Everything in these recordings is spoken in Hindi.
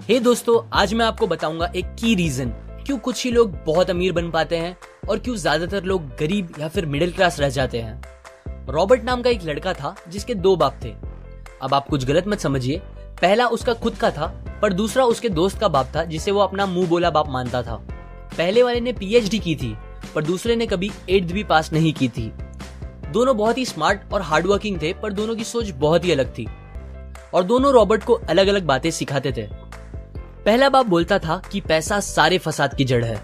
हे दोस्तों, आज मैं आपको बताऊंगा एक की रीजन क्यों कुछ ही लोग बहुत अमीर बन पाते हैं और क्यों ज्यादातर लोग गरीब या फिर मिडिल क्लास रह जाते हैं। रॉबर्ट नाम का एक लड़का था जिसके दो बाप थे। अब आप कुछ गलत मत समझिए, पहला उसका खुद का था पर दूसरा उसके दोस्त का बाप था जिसे वो अपना मुंह बोला बाप मानता था। पहले वाले ने पीएचडी की थी पर दूसरे ने कभी 8th भी पास नहीं की थी। दोनों बहुत ही स्मार्ट और हार्डवर्किंग थे पर दोनों की सोच बहुत ही अलग थी और दोनों रॉबर्ट को अलग अलग बातें सिखाते थे। पहला बाप बोलता था कि पैसा सारे फसाद की जड़ है,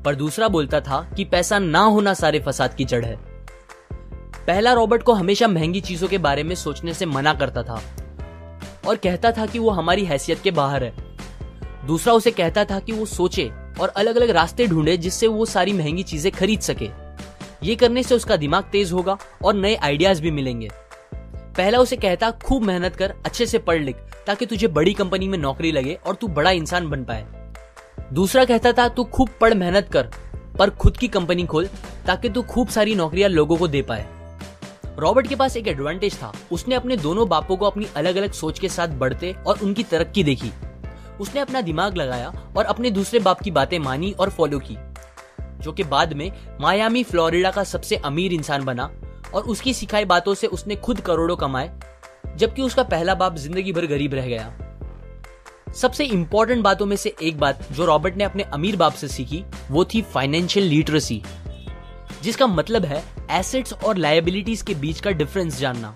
पर दूसरा बोलता था कि पैसा ना होना सारे फसाद की जड़ है। पहला रॉबर्ट को हमेशा महंगी चीजों के बारे में सोचने से मना करता था और कहता था कि वो हमारी हैसियत के बाहर है। दूसरा उसे कहता था कि वो सोचे और अलग अलग रास्ते ढूंढे जिससे वो सारी महंगी चीजें खरीद सके। ये करने से उसका दिमाग तेज होगा और नए आइडियाज भी मिलेंगे। पहला उसे कहता खूब मेहनत कर, अच्छे से पढ़ लिख ताकि तुझे बड़ी कंपनी में नौकरी लगे और तू बड़ा इंसान बन पाए। दूसरा कहता था तू खूब पढ़ मेहनत कर पर खुद की कंपनी खोल ताकि तू खूब सारी नौकरियां लोगों को दे पाए। रॉबर्ट के पास एक एडवांटेज था, उसने अपने दोनों बापों को अपनी अलग अलग सोच के साथ बढ़ते और उनकी तरक्की देखी। उसने अपना दिमाग लगाया और अपने दूसरे बाप की बातें मानी और फॉलो की, जो कि बाद में मायामी फ्लोरिडा का सबसे अमीर इंसान बना और उसकी सिखाई बातों से उसने खुद करोड़ों कमाए, जबकि उसका पहला बाप जिंदगी भर गरीब रह गया। सबसे इंपॉर्टेंट बातों में से एक बात जो रॉबर्ट ने अपने अमीर बाप से सीखी वो थी फाइनेंशियल लिटरेसी, जिसका मतलब है एसेट्स और लायबिलिटीज के बीच का डिफरेंस जानना।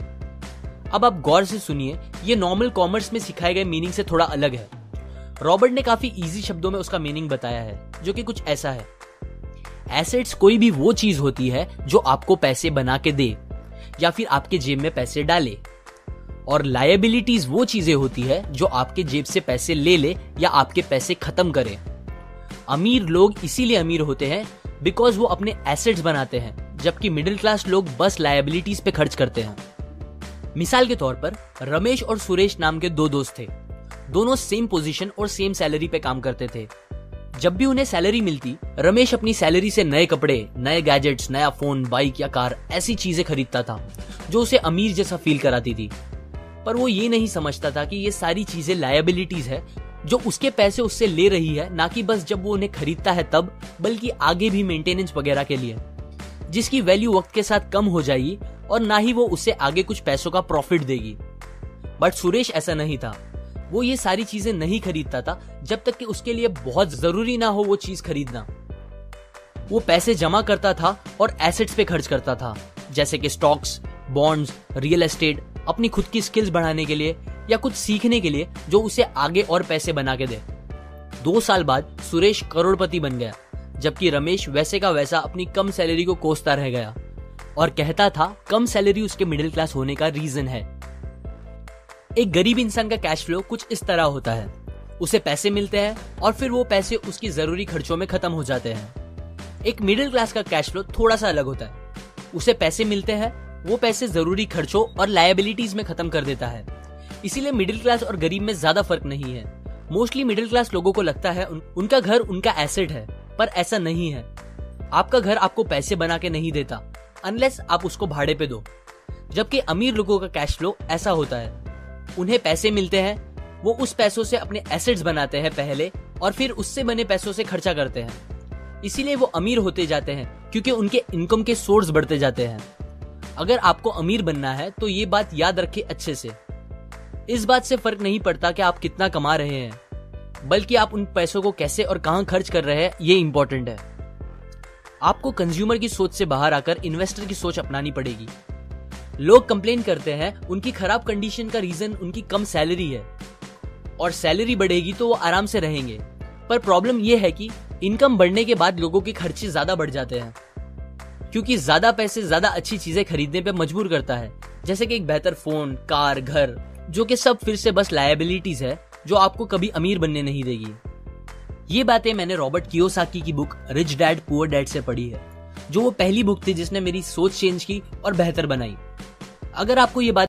अब आप गौर से सुनिए, ये नॉर्मल कॉमर्स में सिखाए गए मीनिंग से थोड़ा अलग है। रॉबर्ट ने काफी इजी शब्दों में उसका मीनिंग बताया है, जो कि कुछ ऐसा है। एसेट्स कोई भी वो चीज होती है जो आपको पैसे बना के दे या फिर आपके जेब में पैसे डाले, और लायबिलिटीज वो चीजें होती है जो आपके जेब से पैसे ले ले या आपके पैसे खत्म करे। अमीर लोग इसीलिए अमीर होते हैं बिकॉज वो अपने एसेट्स बनाते हैं, जबकि मिडिल क्लास लोग बस लायबिलिटीज पे खर्च करते हैं। मिसाल के तौर पर रमेश और सुरेश नाम के दो दोस्त थे। दोनों सेम पोजीशन और सेम सैलरी पे काम करते थे। जब भी उन्हें सैलरी मिलती, रमेश अपनी सैलरी से नए कपड़े, नए गैजेट्स, नया फोन, बाइक या कार ऐसी चीजें खरीदता था जो उसे अमीर जैसा फील कराती थी। पर वो ये नहीं समझता था कि ये सारी चीजें लायबिलिटीज है जो उसके पैसे उससे ले रही है, ना कि बस जब वो उन्हें खरीदता है तब, बल्कि आगे भी मेंटेनेंस वगैरह के लिए, जिसकी वैल्यू वक्त के साथ कम हो जाएगी और ना ही वो उससे आगे कुछ पैसों का प्रॉफिट देगी। बट सुरेश ऐसा नहीं था। वो ये सारी चीजें नहीं खरीदता था जब तक कि उसके लिए बहुत जरूरी ना हो वो चीज खरीदना। वो पैसे जमा करता था और एसेट्स पे खर्च करता था, जैसे कि स्टॉक्स, बॉन्ड्स, रियल एस्टेट, अपनी खुद की स्किल्स बढ़ाने के लिए या कुछ सीखने के लिए जो उसे आगे और पैसे बना के दे। 2 साल बाद सुरेश करोड़पति बन गया, जबकि रमेश वैसे का वैसा अपनी कम सैलरी को कोसता रह गया और कहता था कम सैलरी उसके मिडिल क्लास होने का रीजन है। एक गरीब इंसान का कैश फ्लो कुछ इस तरह होता है। उसे पैसे मिलते हैं और फिर वो पैसे उसकी जरूरी खर्चों में खत्म हो जाते हैं। एक मिडिल क्लास का कैश फ्लो थोड़ा सा अलग होता है। उसे पैसे मिलते हैं, वो पैसे जरूरी खर्चों और लायबिलिटीज में खत्म कर देता है। इसीलिए मिडिल क्लास और गरीब में ज्यादा फर्क नहीं है। मोस्टली मिडिल क्लास लोगों को लगता है उनका घर उनका एसेट है, पर ऐसा नहीं है। आपका घर आपको पैसे बना के नहीं देता अनलेस आप उसको भाड़े पे दो, जबकि अमीर लोगों का कैश फ्लो ऐसा होता है। उन्हें पैसे मिलते हैं, वो उस पैसों से अपने एसेट्स बनाते हैं पहले और फिर उससे बने पैसों से खर्चा करते हैं। इसीलिए वो अमीर होते जाते हैं क्योंकि उनके इनकम के सोर्स बढ़ते जाते हैं। अगर आपको अमीर बनना है तो ये बात याद रखें अच्छे से। इस बात से फर्क नहीं पड़ता कि आप कितना कमा रहे हैं, बल्कि आप उन पैसों को कैसे और कहां खर्च कर रहे हैं, ये इंपॉर्टेंट है। आपको कंज्यूमर की सोच से बाहर आकर इन्वेस्टर की सोच अपनानी पड़ेगी। लोग कंप्लेन करते हैं उनकी खराब कंडीशन का रीजन उनकी कम सैलरी है और सैलरी बढ़ेगी तो वो आराम से रहेंगे। पर प्रॉब्लम ये है कि इनकम बढ़ने के बाद लोगों के खर्चे ज्यादा बढ़ जाते हैं, क्योंकि ज्यादा पैसे ज्यादा अच्छी चीजें खरीदने पे मजबूर करता है, जैसे कि एक बेहतर फोन, कार, घर, जो कि सब फिर से बस लायबिलिटीज है जो आपको कभी अमीर बनने नहीं देगी। ये बातें मैंने रॉबर्ट कियोसाकी की book rich dad poor dad से पढ़ी है, जो वो पहली बुक थी जिसने मेरी सोच चेंज की और बेहतर बनाई। अगर आपको ये बात